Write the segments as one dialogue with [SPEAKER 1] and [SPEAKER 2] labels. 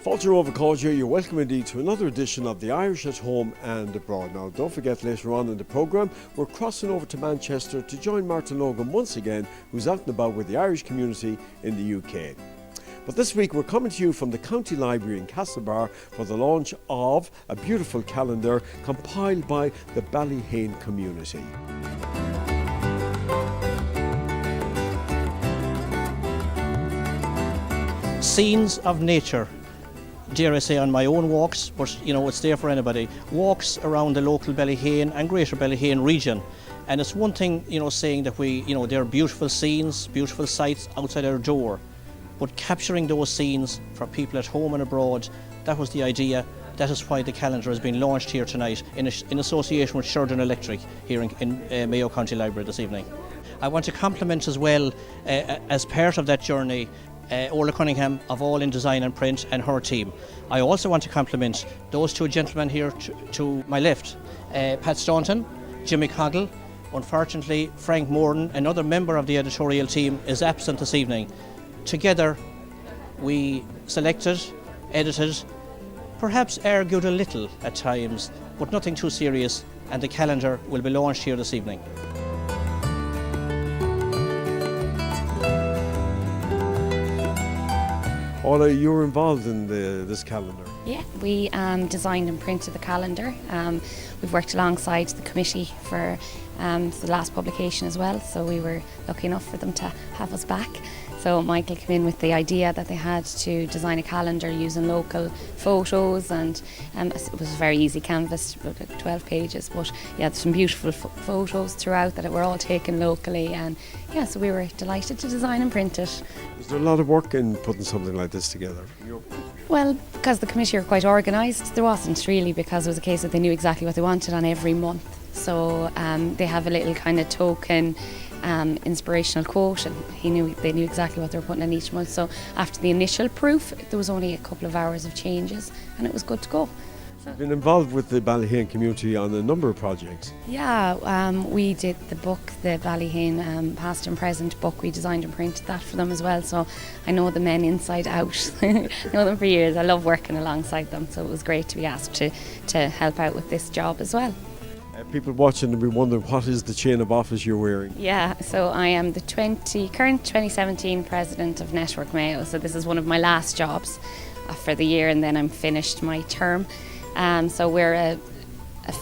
[SPEAKER 1] Fáilte over Culture, you're welcome indeed to another edition of the Irish at Home and Abroad. Now, don't forget later on in the programme, we're crossing over to Manchester to join Martin Logan once again, who's out and about with the Irish community in the UK. But this week we're coming to you from the County Library in Castlebar for the launch of a beautiful calendar compiled by the Ballyheane community.
[SPEAKER 2] Scenes of nature, dare I say, on my own walks, but it's there for anybody. Walks around the local Ballyheane and Greater Ballyheane region. And it's one thing, saying that there are beautiful scenes, beautiful sights outside our door. But capturing those scenes for people at home and abroad, that was the idea. That is why the calendar has been launched here tonight in association with Sheridan Electric here in Mayo County Library this evening. I want to compliment as well, as part of that journey, Orla Cunningham of All in Design and Print and her team. I also want to compliment those two gentlemen here to my left, Pat Staunton, Jimmy Coggle. Unfortunately, Frank Morden, another member of the editorial team, is absent this evening. Together, we selected, edited, perhaps argued a little at times, but nothing too serious, and the calendar will be launched here this evening.
[SPEAKER 1] Orla, you were involved in this calendar.
[SPEAKER 3] Yeah, we designed and printed the calendar. We've worked alongside the committee for the last publication as well, so we were lucky enough for them to have us back. So Michael came in with the idea that they had to design a calendar using local photos, and it was a very easy canvas, about 12 pages, but yeah, there's some beautiful photos throughout that were all taken locally, and yeah, so we were delighted to design and print it.
[SPEAKER 1] Was there a lot of work in putting something like this together?
[SPEAKER 3] Well, because the committee are quite organised, there wasn't really, because it was a case that they knew exactly what they wanted on every month. So they have a little kind of token inspirational quote, and they knew exactly what they were putting in each month. So after the initial proof, there was only a couple of hours of changes, and it was good to go.
[SPEAKER 1] You've been involved with the Ballyheane community on a number of projects.
[SPEAKER 3] Yeah, we did the book, the Ballyheane past and present book. We designed and printed that for them as well, so I know the men inside out. I know them for years. I love working alongside them, so it was great to be asked to help out with this job as well.
[SPEAKER 1] People watching will be wondering, what is the chain of office you're wearing?
[SPEAKER 3] Yeah, so I am the current 2017 president of Network Mayo, so this is one of my last jobs for the year, and then I'm finished my term. So we're a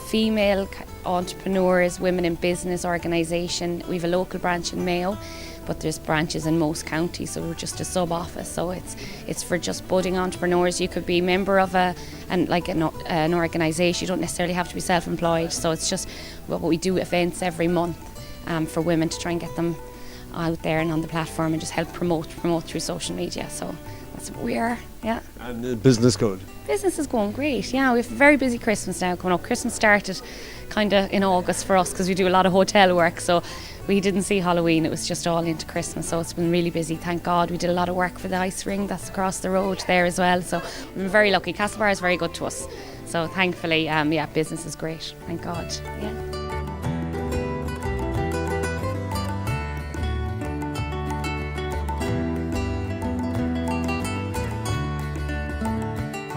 [SPEAKER 3] female entrepreneurs, women in business organisation. We have a local branch in Mayo, but there's branches in most counties, so we're just a sub-office. So it's for just budding entrepreneurs. You could be a member of an organisation. You don't necessarily have to be self-employed. So it's just what we do events every month for women to try and get them out there and on the platform and just help promote through social media. So that's what we are, yeah.
[SPEAKER 1] And business good? Business
[SPEAKER 3] is going great, yeah. We have a very busy Christmas now coming up. Christmas started kind of in August for us because we do a lot of hotel work, so we didn't see Halloween, it was just all into Christmas, so it's been really busy, thank God. We did a lot of work for the ice ring that's across the road there as well, so we've been very lucky. Castlebar is very good to us, so thankfully, business is great, thank God, yeah.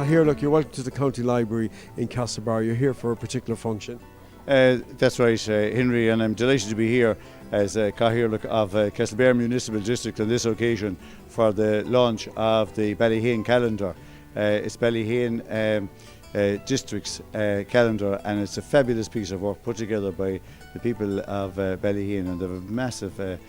[SPEAKER 1] Here, look, you're welcome to the County Library in Castlebar. You're here for a particular function.
[SPEAKER 4] That's right, Henry, and I'm delighted to be here as Cathaoirleach of Castlebar Municipal District on this occasion for the launch of the Ballyheane calendar. It's Ballyheane District's calendar, and it's a fabulous piece of work put together by the people of Ballyheane, and they have a massive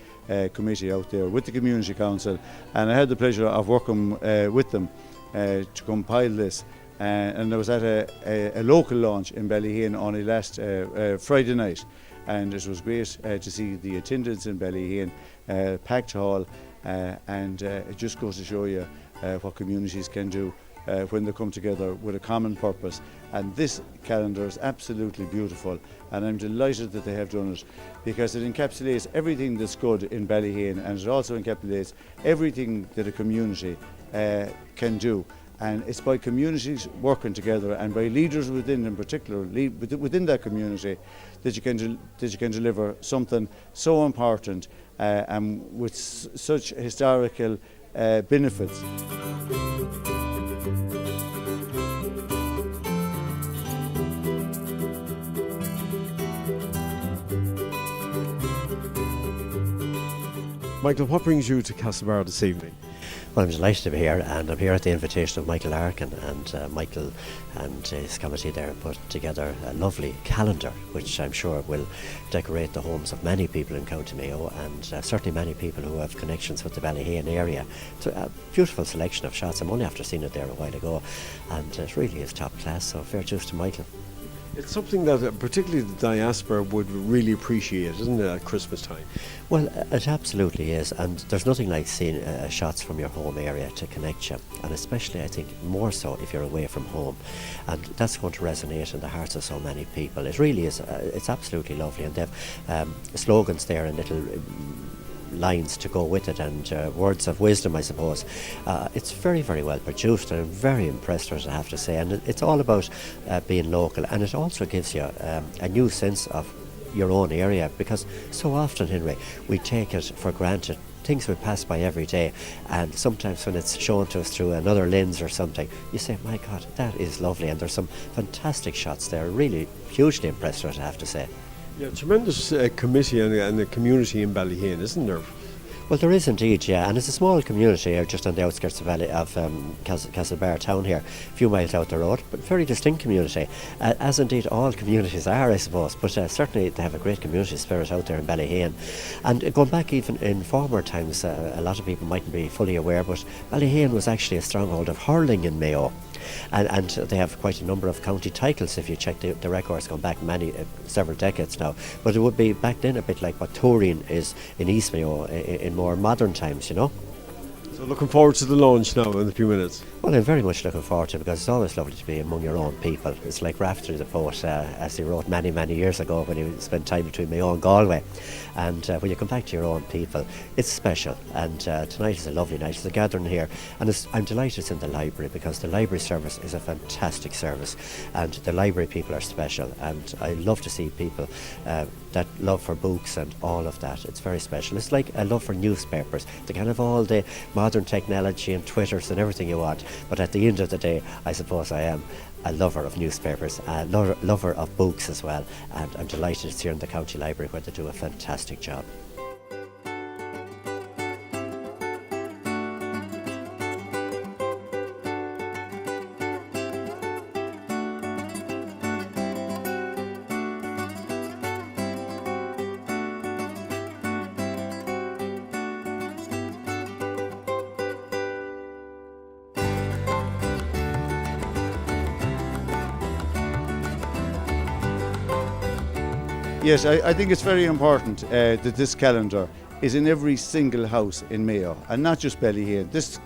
[SPEAKER 4] committee out there with the Community Council, and I had the pleasure of working with them to compile this, and I was at a local launch in Ballyheane only last Friday night, and it was great to see the attendance in Ballyheane, packed hall, and it just goes to show you what communities can do when they come together with a common purpose. And this calendar is absolutely beautiful, and I'm delighted that they have done it, because it encapsulates everything that's good in Ballyheane, and it also encapsulates everything that a community can do. And it's by communities working together and by leaders within, in particular, within that community, that you can deliver something so important and with such historical benefits.
[SPEAKER 1] Michael, what brings you to Castlebar this evening?
[SPEAKER 5] Well, I'm delighted to be here, and I'm here at the invitation of Michael Larkin, and Michael and his committee there put together a lovely calendar which I'm sure will decorate the homes of many people in County Mayo, and certainly many people who have connections with the Ballyheane area. It's a beautiful selection of shots. I'm only after seeing it there a while ago, and it really is top class, so fair dues to Michael.
[SPEAKER 1] It's something that particularly the diaspora would really appreciate, isn't it, at Christmas time?
[SPEAKER 5] Well, it absolutely is, and there's nothing like seeing shots from your home area to connect you, and especially I think more so if you're away from home, and that's going to resonate in the hearts of so many people. It really is, it's absolutely lovely, and they have slogans there and little lines to go with it, and words of wisdom, I suppose. It's very, very well produced, and I'm very impressed with it, I have to say, and it's all about being local, and it also gives you a new sense of your own area, because so often, Henry, we take it for granted, things we pass by every day, and sometimes when it's shown to us through another lens or something, you say, my God, that is lovely, and there's some fantastic shots there. Really hugely impressed with it, I have to say.
[SPEAKER 1] Yeah, tremendous committee and a community in Ballyheane, isn't there?
[SPEAKER 5] Well, there is indeed, yeah, and it's a small community here just on the outskirts of Castlebar town here, a few miles out the road, but very distinct community, as indeed all communities are, I suppose, but certainly they have a great community spirit out there in Ballyheane. And going back even in former times, a lot of people mightn't be fully aware, but Ballyheane was actually a stronghold of hurling in Mayo. And they have quite a number of county titles if you check the records going back several decades now. But it would be back then a bit like what touring is in East Mayo in more modern times, you know.
[SPEAKER 1] So looking forward to the launch now in a few minutes.
[SPEAKER 5] Well, I'm very much looking forward to it, because it's always lovely to be among your own people. It's like Raftery the poet, as he wrote many, many years ago when he spent time between Mayo and Galway. And when you come back to your own people, it's special. And tonight is a lovely night. There's a gathering here. And I'm delighted it's in the library, because the library service is a fantastic service. And the library people are special. And I love to see people that love for books and all of that. It's very special. It's like a love for newspapers. They can have all the modern technology and Twitters and everything you want. But at the end of the day, I suppose I am a lover of newspapers, a lover of books as well, and I'm delighted it's here in the County Library, where they do a fantastic job.
[SPEAKER 4] Yes, I think it's very important that this calendar is in every single house in Mayo, and not just Ballyheane. This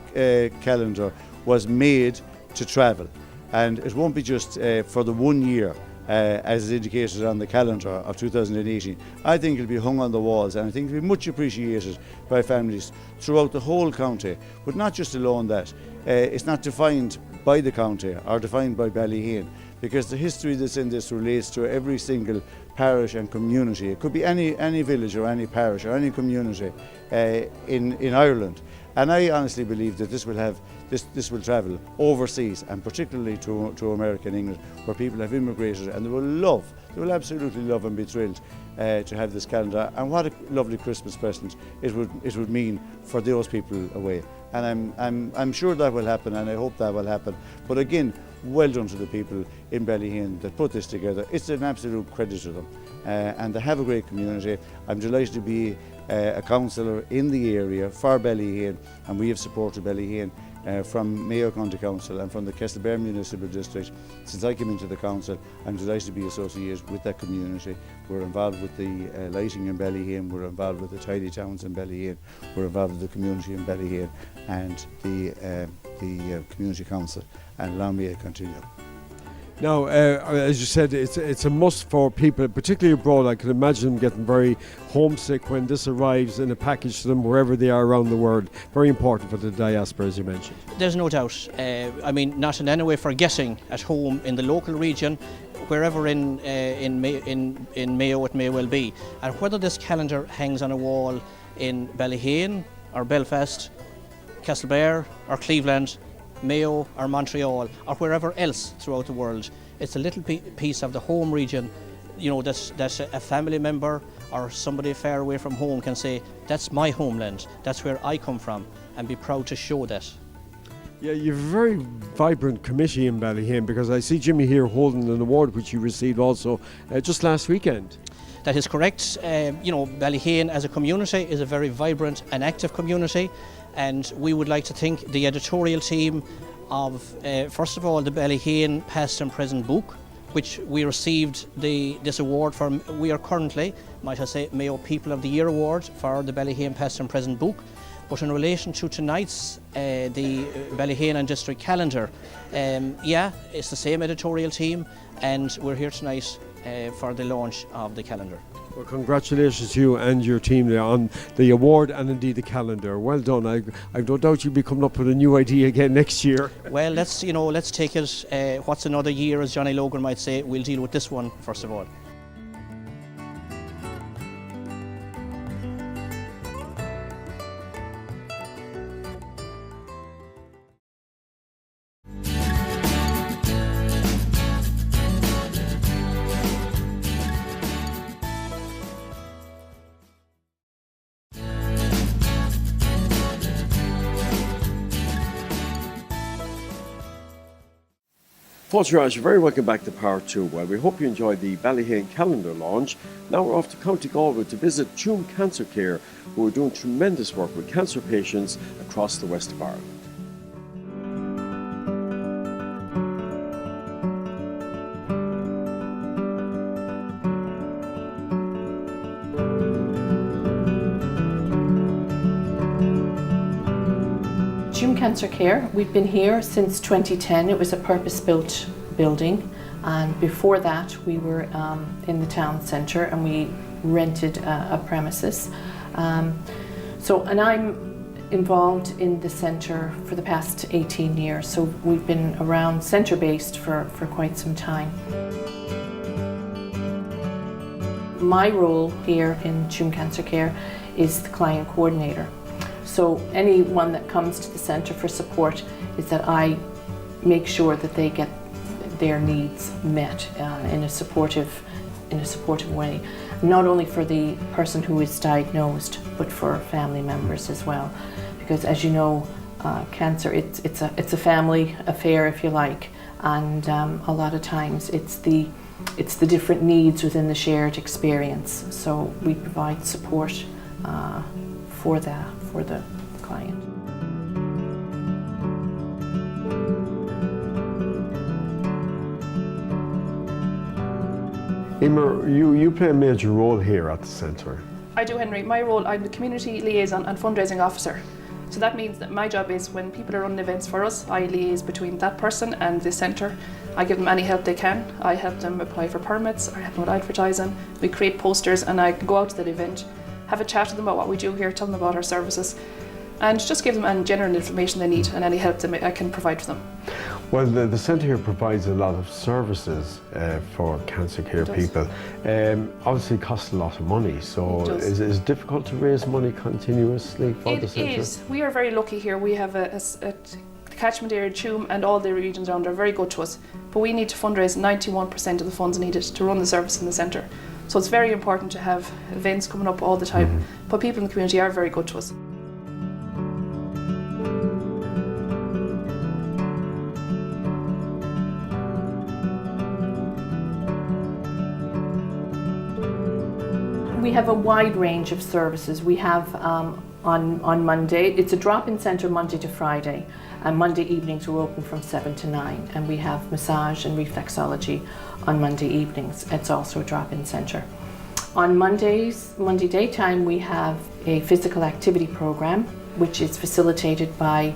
[SPEAKER 4] calendar was made to travel, and it won't be just for the 1 year as is indicated on the calendar of 2018. I think it'll be hung on the walls, and I think it'll be much appreciated by families throughout the whole county, but not just alone that. It's not defined by the county or defined by Ballyheane, because the history that's in this relates to every single parish and community. It could be any village or any parish or any community in Ireland. And I honestly believe that this will travel overseas, and particularly to America and England, where people have immigrated, and they will absolutely love and be thrilled to have this calendar. And what a lovely Christmas present it would mean for those people away. And I'm sure that will happen, and I hope that will happen. But again, well done to the people in Ballyheane that put this together. It's an absolute credit to them, and they have a great community. I'm delighted to be a councillor in the area for Ballyheane, and we have supported Ballyheane from Mayo County Council and from the Castlebar Municipal District. Since I came into the council, I'm delighted to be associated with that community. We're involved with the lighting in Ballyheane, we're involved with the tidy towns in Ballyheane, we're involved with the community in Ballyheane and the community council, and allow me to continue.
[SPEAKER 1] Now, as you said, it's a must for people, particularly abroad. I can imagine them getting very homesick when this arrives in a package to them wherever they are around the world. Very important for the diaspora, as you mentioned.
[SPEAKER 2] There's no doubt. I mean, not in any way forgetting at home in the local region, wherever in Mayo it may well be. And whether this calendar hangs on a wall in Ballyheane or Belfast, Castlebar or Cleveland, Mayo or Montreal or wherever else throughout the world, it's a little piece of the home region, you know, that a family member or somebody far away from home can say, that's my homeland, that's where I come from, and be proud to show that.
[SPEAKER 1] Yeah, you have a very vibrant committee in Ballyheane, because I see Jimmy here holding an award which you received also just last weekend.
[SPEAKER 2] That is correct. Ballyheane as a community is a very vibrant and active community, and we would like to thank the editorial team of, first of all, the Ballyheane Past and Present book, which we received this award for. We are currently, might I say, Mayo People of the Year award for the Ballyheane Past and Present book. But in relation to tonight's, the Ballyheane and District calendar, it's the same editorial team, and we're here tonight for the launch of the calendar.
[SPEAKER 1] Well, congratulations to you and your team there on the award and indeed the calendar. Well done. I've no doubt you'll be coming up with a new idea again next year.
[SPEAKER 2] Well, let's take it. What's another year, as Johnny Logan might say? We'll deal with this one first of all.
[SPEAKER 1] Folks, you're very welcome back to Part 2. Well, we hope you enjoyed the Ballyheane calendar launch. Now we're off to County Galway to visit Tuam Cancer Care, who are doing tremendous work with cancer patients across the west of Ireland.
[SPEAKER 6] Tuam Cancer Care, we've been here since 2010. It was a purpose-built building, and before that we were in the town centre and we rented a premises. And I'm involved in the centre for the past 18 years, so we've been around centre-based for quite some time. My role here in Tuam Cancer Care is the client coordinator. So anyone that comes to the centre for support is that I make sure that they get their needs met in a supportive way, not only for the person who is diagnosed, but for family members as well. Because as you know, cancer it's a family affair, if you like, and a lot of times it's the different needs within the shared experience. So we provide support for the client.
[SPEAKER 1] Emer, you play a major role here at the centre.
[SPEAKER 7] I do, Henry. My role, I'm the community liaison and fundraising officer. So that means that my job is when people are running events for us, I liaise between that person and the centre. I give them any help they can. I help them apply for permits, I help them with advertising, we create posters, and I go out to that event, have a chat with them about what we do here, tell them about our services, and just give them any general information they need and any help that I can provide for them.
[SPEAKER 1] Well, the centre here provides a lot of services for cancer care people. Obviously it costs a lot of money, so is it difficult to raise money continuously for the centre? It is.
[SPEAKER 7] We are very lucky here. We have a catchment area, Tuam, and all the regions around are very good to us, but we need to fundraise 91% of the funds needed to run the service in the centre. So it's very important to have events coming up all the time, but people in the community are very good to us.
[SPEAKER 6] We have a wide range of services. We have on Monday, it's a drop-in centre Monday to Friday, and Monday evenings we're open from 7 to 9, and we have massage and reflexology on Monday evenings. It's also a drop-in centre. On Monday daytime we have a physical activity program which is facilitated by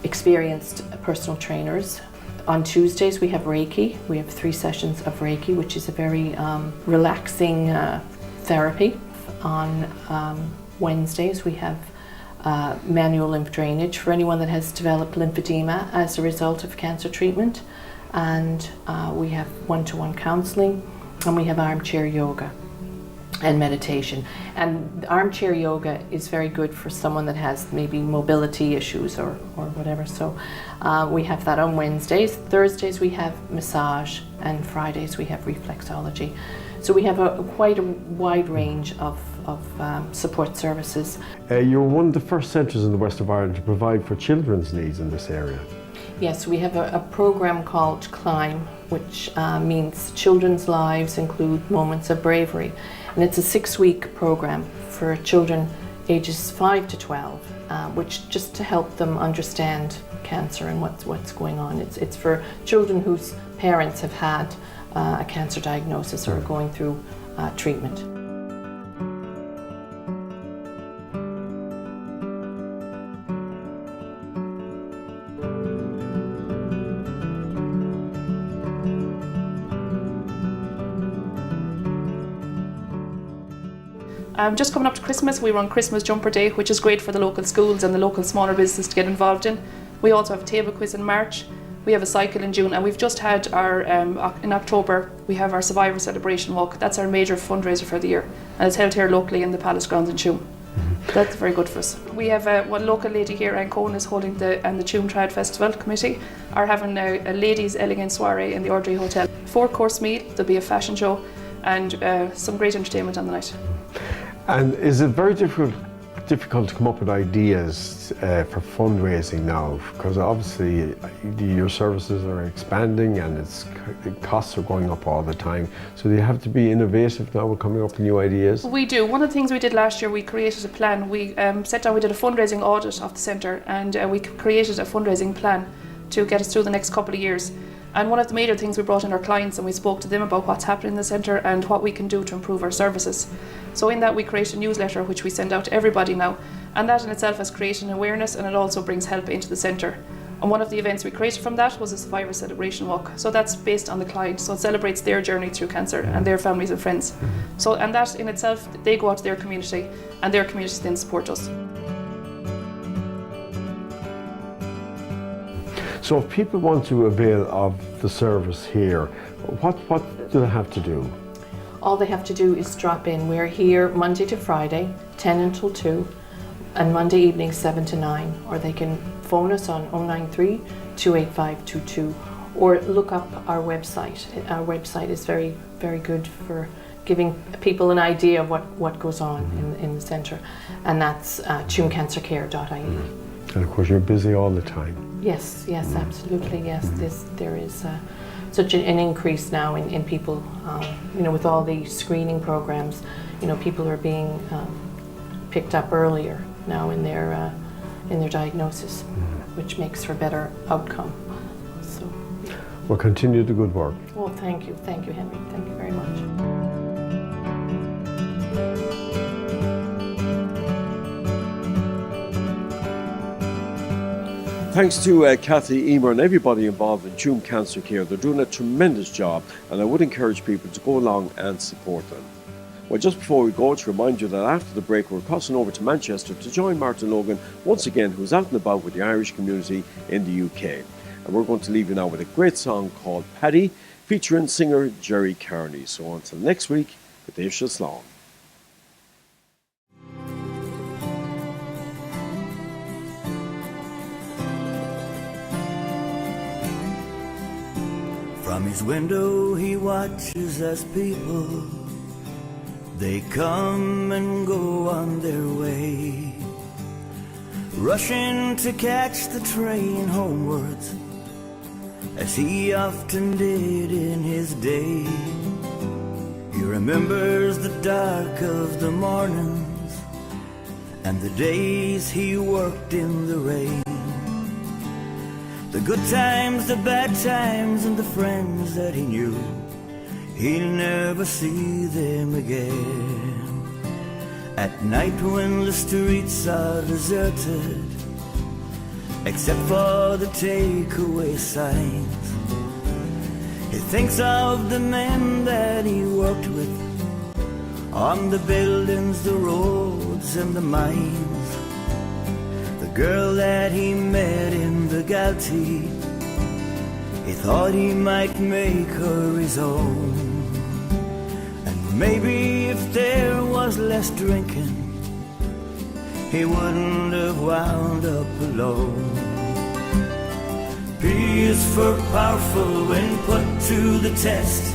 [SPEAKER 6] experienced personal trainers. On Tuesdays we have Reiki. We have 3 sessions of Reiki, which is a very relaxing therapy. On Wednesdays we have manual lymph drainage for anyone that has developed lymphedema as a result of cancer treatment, and we have one-to-one counselling, and we have armchair yoga and meditation. And armchair yoga is very good for someone that has maybe mobility issues or whatever, so we have that on Wednesdays. Thursdays we have massage, and Fridays we have reflexology. So we have quite a wide range of support services.
[SPEAKER 1] You're one of the first centres in the west of Ireland to provide for children's needs in this area.
[SPEAKER 6] Yes, we have a programme called CLIMB, which means Children's Lives Include Moments of Bravery. And it's a 6-week programme for children ages 5 to 12, which just to help them understand cancer and what's going on. It's for children whose parents have had a cancer diagnosis or are going through treatment.
[SPEAKER 7] Just coming up to Christmas, we run Christmas Jumper Day, which is great for the local schools and the local smaller businesses to get involved in. We also have a table quiz in March, we have a cycle in June, and we've just had our, in October, we have our Survivor Celebration Walk. That's our major fundraiser for the year, and it's held here locally in the Palace Grounds in Tuam. That's very good for us. We have one local lady here, Anne Cohen, is holding and the Tuam Trad Festival Committee are having a ladies' elegant soiree in the Ordinary Hotel. 4-course meal, there'll be a fashion show, and some great entertainment on the night.
[SPEAKER 1] And is it very difficult to come up with ideas for fundraising now? Because obviously your services are expanding and the costs are going up all the time. So do you have to be innovative now with coming up with new ideas?
[SPEAKER 7] We do. One of the things we did last year, we created a plan. We sat down, we did a fundraising audit of the centre, and we created a fundraising plan to get us through the next couple of years. And one of the major things, we brought in our clients and we spoke to them about what's happening in the centre and what we can do to improve our services. So in that we create a newsletter which we send out to everybody now, and that in itself has created an awareness, and it also brings help into the centre. And one of the events we created from that was a Survivor Celebration Walk. So that's based on the client, so it celebrates their journey through cancer and their families and friends. So, and that in itself, they go out to their community and their communities then support us.
[SPEAKER 1] So if people want to avail of the service here, what do they have to do?
[SPEAKER 6] All they have to do is drop in. We're here Monday to Friday, 10 until 2, and Monday evening 7 to 9, or they can phone us on 093 285 22, or look up our website. Our website is very, very good for giving people an idea of what goes on in the centre, and that's tuamcancercare.ie.
[SPEAKER 1] And of course you're busy all the time.
[SPEAKER 6] Yes, absolutely, yes. There is such an increase now in people, with all the screening programs, people are being picked up earlier now in their diagnosis, which makes for better outcome. So,
[SPEAKER 1] well, continue the good work.
[SPEAKER 6] Well, thank you, Henry. Thank you very much.
[SPEAKER 1] Thanks to Kathy Emer and everybody involved in Tuam Cancer Care. They're doing a tremendous job, and I would encourage people to go along and support them. Well, just before we go, to remind you that after the break we're crossing over to Manchester to join Martin Logan once again, who's out and about with the Irish community in the UK. And we're going to leave you now with a great song called Paddy, featuring singer Jerry Carney. So until next week, good day, Slán.
[SPEAKER 8] From his window he watches as people, they come and go on their way, rushing to catch the train homewards, as he often did in his day. He remembers the dark of the mornings and the days he worked in the rain, the good times, the bad times, and the friends that he knew. He'll never see them again. At night when the streets are deserted, except for the takeaway signs, he thinks of the men that he worked with, on the buildings, the roads, and the mines. The girl that he met in the Galtee, he thought he might make her his own. And maybe if there was less drinking, he wouldn't have wound up alone. P is for powerful when put to the test.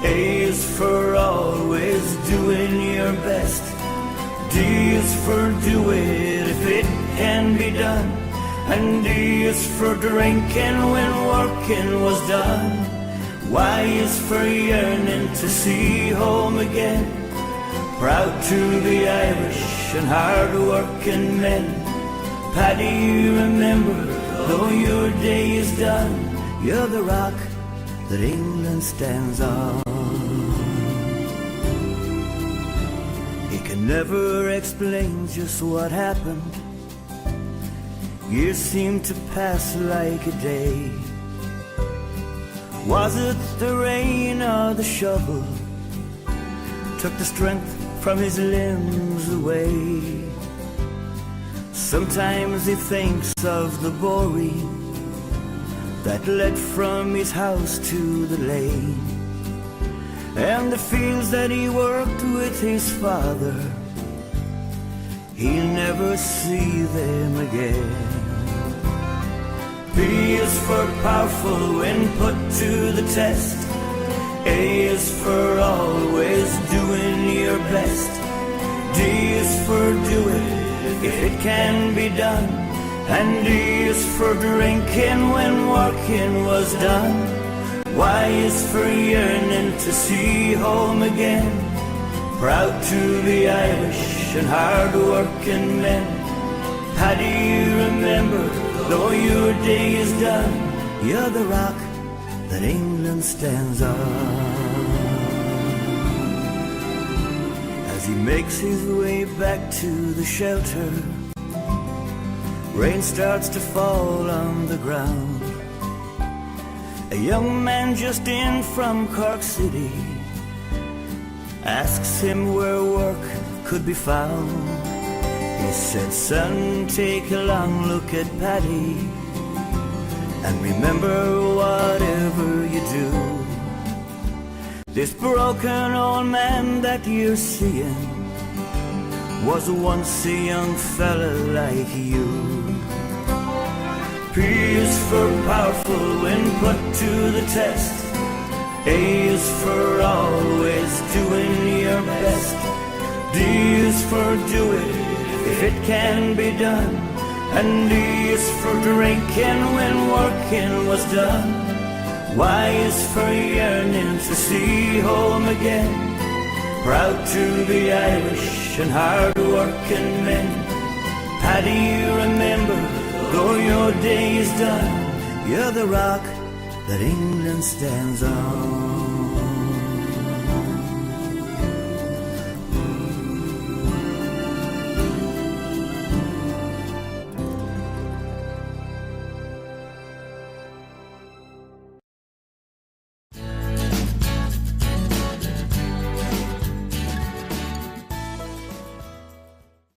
[SPEAKER 8] A is for always doing your best. D is for do it if it can be done. And D is for drinking when working was done. Y is for yearning to see home again. Proud to be Irish and hard-working men. Paddy, remember, though your day is done, you're the rock that England stands on. He can never explain just what happened. Years seem to pass like a day. Was it the rain or the shovel took the strength from his limbs away? Sometimes he thinks of the boreen that led from his house to the lane, and the fields that he worked with his father. He'll never see them again. P is for powerful when put to the test. A is for always doing your best. D is for do it if it can be done. And D is for drinking when working was done. Y is for yearning to see home again. Proud to be Irish and hard-working men. Paddy, remember, though your day is done, you're the rock that England stands on. As he makes his way back to the shelter, rain starts to fall on the ground. A young man just in from Cork City asks him where work could be found. He said, son, take a long look at Paddy, and remember whatever you do, this broken old man that you're seeing was once a young fella like you. P is for powerful when put to the test. A is for always doing your best. D is for do it if it can be done. And D is for drinking when working was done. Y is for yearning to see home again. Proud to be Irish and hard-working men. Paddy, remember, though your day is done, you're the rock that England stands on.